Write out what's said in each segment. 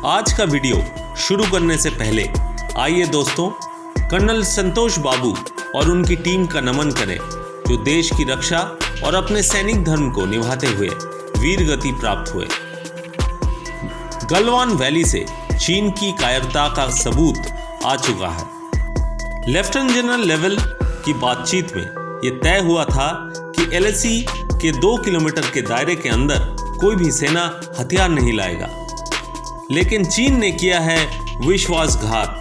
आज का वीडियो शुरू करने से पहले आइए दोस्तों कर्नल संतोष बाबू और उनकी टीम का नमन करें, जो देश की रक्षा और अपने सैनिक धर्म को निभाते हुए वीर गति प्राप्त हुए। गलवान वैली से चीन की कायरता का सबूत आ चुका है। लेफ्टिनेंट जनरल लेवल की बातचीत में यह तय हुआ था कि LAC के 2 किलोमीटर के दायरे के अंदर कोई भी सेना हथियार नहीं लाएगा, लेकिन चीन ने किया है विश्वासघात।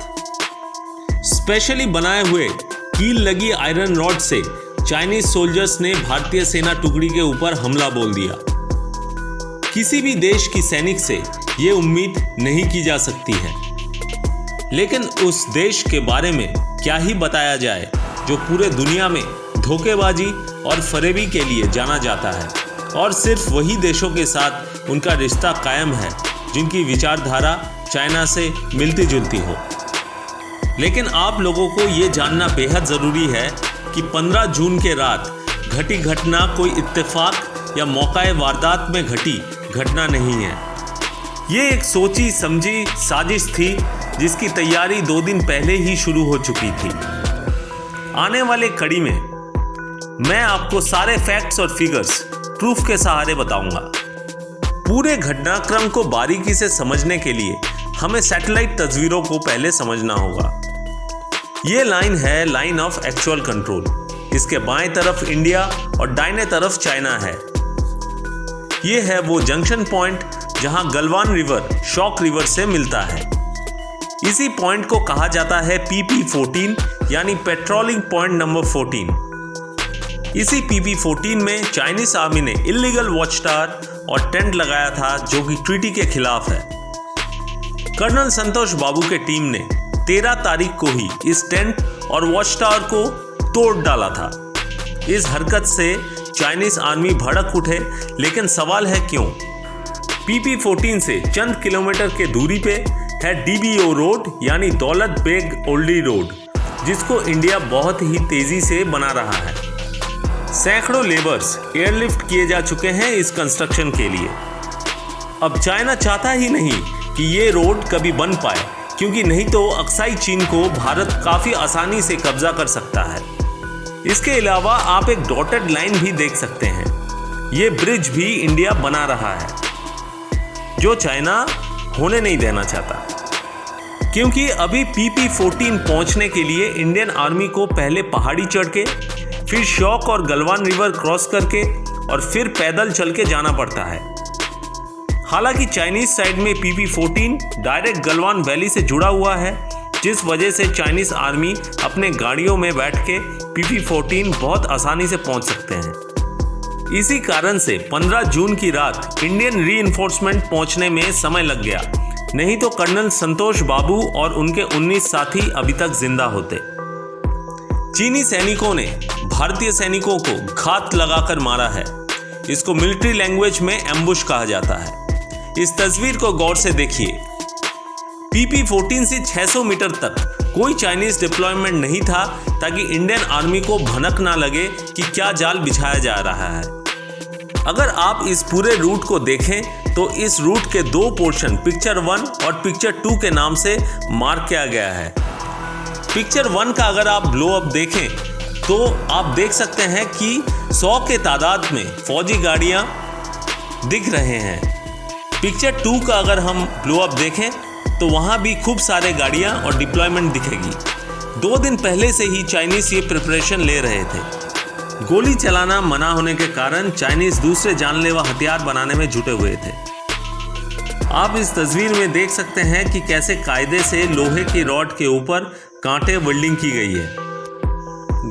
स्पेशली बनाए हुए कील लगी आयरन रॉड से चाइनीज सोल्जर्स ने भारतीय सेना टुकड़ी के ऊपर हमला बोल दिया। किसी भी देश की सैनिक से ये उम्मीद नहीं की जा सकती है, लेकिन उस देश के बारे में क्या ही बताया जाए जो पूरे दुनिया में धोखेबाजी और फरेबी के लिए जाना जाता है, और सिर्फ वही देशों के साथ उनका रिश्ता कायम है जिनकी विचारधारा चाइना से मिलती जुलती हो। लेकिन आप लोगों को ये जानना बेहद ज़रूरी है कि 15 जून के रात घटी घटना कोई इत्तेफाक या मौका वारदात में घटी घटना नहीं है। ये एक सोची समझी साजिश थी जिसकी तैयारी 2 दिन पहले ही शुरू हो चुकी थी। आने वाले कड़ी में मैं आपको सारे फैक्ट्स और फिगर्स प्रूफ के सहारे बताऊंगा। पूरे घटनाक्रम को बारीकी से समझने के लिए हमें सैटेलाइट तस्वीरों को पहले समझना होगा। ये लाइन है लाइन ऑफ एक्चुअल कंट्रोल। इसके बाएं तरफ इंडिया और दाहिने तरफ चाइना है। ये है वो जंक्शन पॉइंट जहां गलवान रिवर शॉक रिवर से मिलता है। इसी पॉइंट को कहा जाता है PP14 यानी पेट्रोलिंग पॉइंट नंबर 14। इसी PP14 में चाइनीज आर्मी ने इलीगल वॉच टावर और टेंट लगाया था, जो कि ट्रीटी के खिलाफ है। कर्नल संतोष बाबू के टीम ने 13 तारीख को ही इस टेंट और वॉच टावर को तोड़ डाला था। इस हरकत से चाइनीज आर्मी भड़क उठे, लेकिन सवाल है क्यों? PP14 से चंद किलोमीटर के दूरी पे है DBO रोड यानी दौलत बेग ओल्डी रोड, जिसको इंडिया बहुत ही तेजी से बना रहा है। सैकड़ों लेबर्स एयरलिफ्ट किए जा चुके हैं इस कंस्ट्रक्शन के लिए। अब चाइना चाहता ही नहीं कि ये रोड कभी बन पाए, क्योंकि नहीं तो अक्साई चीन को भारत काफ़ी आसानी से कब्जा कर सकता है। इसके अलावा आप एक डॉटेड लाइन भी देख सकते हैं। ये ब्रिज भी इंडिया बना रहा है, जो चाइना होने नहीं देना चाहता, क्योंकि अभी PP14 पहुंचने के लिए इंडियन आर्मी को पहले पहाड़ी चढ़ के, फिर शॉक और गलवान रिवर क्रॉस करके और फिर पैदल चल के जाना पड़ता है। हालांकि चाइनीज साइड में PP14 डायरेक्ट गलवान वैली से जुड़ा हुआ है, जिस वजह से चाइनीज आर्मी अपने गाड़ियों में बैठ के PP14 बहुत आसानी से पहुंच सकते हैं। इसी कारण से 15 जून की रात इंडियन रीइंफोर्समेंट पहुंचने में समय लग गया, नहीं तो कर्नल संतोष बाबू और उनके 19 साथी अभी तक जिंदा होते। चीनी सैनिकों ने भारतीय सैनिकों को घात लगाकर मारा है। इसको मिलिट्री लैंग्वेज में एम्बुश कहा जाता है। इस तस्वीर को गौर से देखिए। PP14 से 600 मीटर तक कोई चाइनीज डिप्लॉयमेंट नहीं था, ताकि इंडियन आर्मी को भनक ना लगे कि क्या जाल बिछाया जा रहा है। अगर आप इस पूरे रूट को देखें तो इस रूट के 2 पोर्शन पिक्चर 1 और पिक्चर 2 के नाम से मार्क किया गया है। पिक्चर 1 का अगर आप ब्लो अप देखें तो आप देख सकते हैं कि 100 के तादाद में फौजी गाड़ियां दिख रहे हैं। पिक्चर 2 का अगर हम ब्लो अप देखें तो वहां भी खूब सारे गाड़ियां और डिप्लॉयमेंट दिखेगी। 2 दिन पहले से ही चाइनीज ये प्रिपरेशन ले रहे थे। गोली चलाना मना होने के कारण चाइनीज दूसरे जानलेवा हथियार बनाने में जुटे हुए थे। आप इस तस्वीर में देख सकते हैं कि कैसे कायदे से लोहे की रॉड के ऊपर कांटे वेल्डिंग की गई है।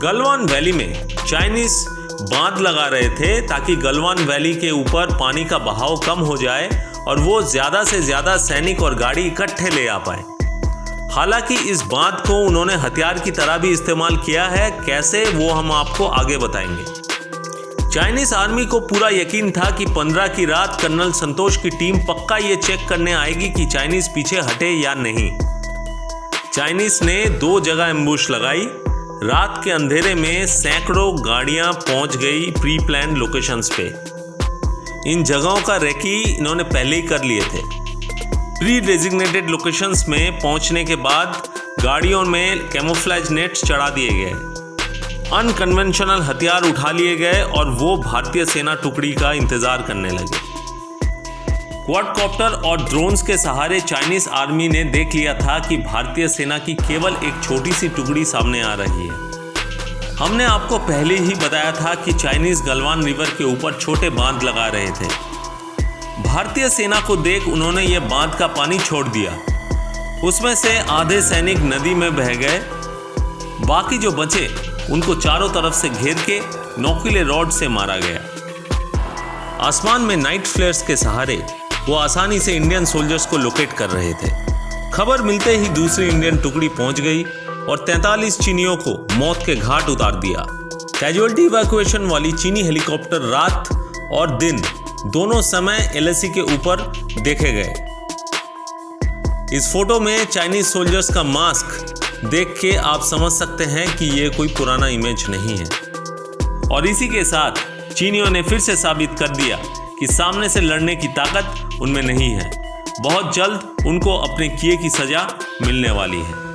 गलवान वैली में चाइनीज बांध लगा रहे थे ताकि गलवान वैली के ऊपर पानी का बहाव कम हो जाए और वो ज़्यादा से ज़्यादा सैनिक और गाड़ी इकट्ठे ले आ पाए। हालांकि इस बांध को उन्होंने हथियार की तरह भी इस्तेमाल किया है। कैसे, वो हम आपको आगे बताएंगे। चाइनीज आर्मी को पूरा यकीन था कि 15 की रात कर्नल संतोष की टीम पक्का ये चेक करने आएगी कि चाइनीज पीछे हटे या नहीं। चाइनीज ने 2 जगह एम्बुश लगाई। रात के अंधेरे में सैकड़ों गाड़ियां पहुंच गई प्री प्लान लोकेशंस पे। इन जगहों का रेकी इन्होंने पहले ही कर लिए थे। प्री डेजिग्नेटेड लोकेशंस में पहुंचने के बाद गाड़ियों में कैमोफ्लेज नेट्स चढ़ा दिए गए, अनकन्वेंशनल हथियार उठा लिए गए और वो भारतीय सेना टुकड़ी का इंतजार करने लगे। क्वाडकॉप्टर और ड्रोन्स के सहारे चाइनीज आर्मी ने देख लिया था कि भारतीय सेना की केवल एक छोटी सी टुकड़ी सामने आ रही है। हमने आपको पहले ही बताया था कि चाइनीज गलवान रिवर के ऊपर छोटे बांध लगा रहे थे। भारतीय सेना को देख उन्होंने ये बांध का पानी छोड़ दिया। उसमें से आधे सैनिक नदी में बह गए, बाकी जो बचे उनको चारों तरफ से घेर के नोकीले रॉड से मारा गया। आसमान में नाइट फ्लेयर्स के सहारे वो आसानी से इंडियन सोल्जर्स को लोकेट कर रहे थे। खबर मिलते ही दूसरी इंडियन टुकड़ी पहुंच गई और 43 चीनियों को मौत के घाट उतार दिया। कैजुअल्टी इवैक्यूएशन वाली चीनी हेलीकॉप्टर रात और दिन दोनों समय LAC के ऊपर देखे गए। इस फोटो में चाइनीज सोल्जर्स का मास्क देख के आप समझ सकते हैं कि ये कोई पुराना इमेज नहीं है। और इसी के साथ चीनियों ने फिर से साबित कर दिया कि सामने से लड़ने की ताकत उनमें नहीं है। बहुत जल्द उनको अपने किए की सजा मिलने वाली है।